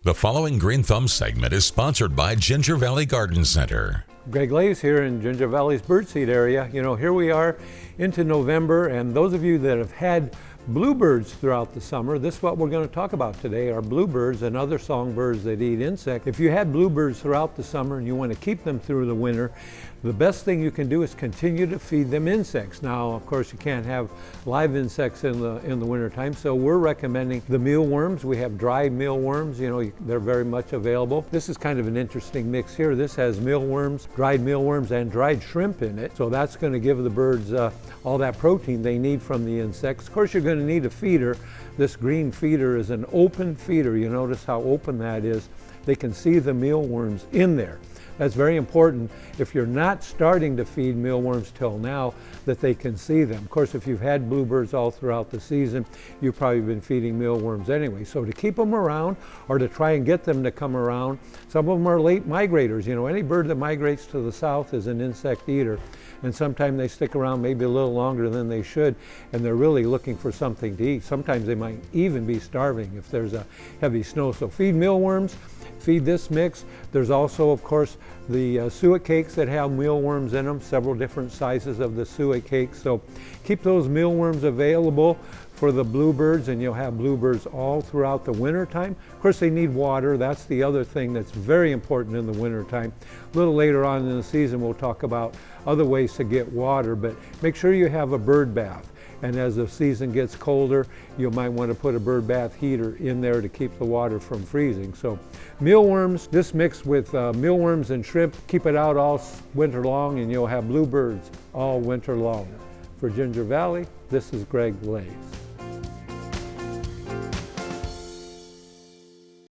The following Green Thumb segment is sponsored by Ginger Valley Garden Center. Greg Lays here in Ginger Valley's birdseed area. You know, here we are into November, and those of you that have had bluebirds throughout the summer, this is what we're going to talk about today, are bluebirds and other songbirds that eat insects. If you had bluebirds throughout the summer and you want to keep them through the winter, the best thing you can do is continue to feed them insects. Now, of course, you can't have live insects in the winter time, so we're recommending the mealworms. We have dried mealworms, you know, they're very much available. This is kind of an interesting mix here. This has mealworms, and dried shrimp in it, so that's going to give the birds all that protein they need from the insects. Of course, you're going to need a feeder. This green feeder is an open feeder. You notice how open that is. They can see the mealworms in there. That's very important if you're not starting to feed mealworms till now, that they can see them. Of course, if you've had bluebirds all throughout the season, you've probably been feeding mealworms anyway. So to keep them around, or to try and get them to come around, some of them are late migrators. You know, any bird that migrates to the south is an insect eater, and sometimes they stick around maybe a little longer than they should, and they're really looking for something to eat. Sometimes they might even be starving if there's a heavy snow. So feed mealworms, feed this mix. There's also, of course, the suet cakes that have mealworms in them, several different sizes of the suet cakes. So keep those mealworms available for the bluebirds, and you'll have bluebirds all throughout the winter time. Of course, they need water. That's the other thing that's very important in the winter time. A little later on in the season, we'll talk about other ways to get water, but make sure you have a bird bath. And as the season gets colder, you might want to put a bird bath heater in there to keep the water from freezing. So mealworms, this mixed with mealworms and shrimp, keep it out all winter long, and you'll have bluebirds all winter long. For Ginger Valley, this is Greg Lays.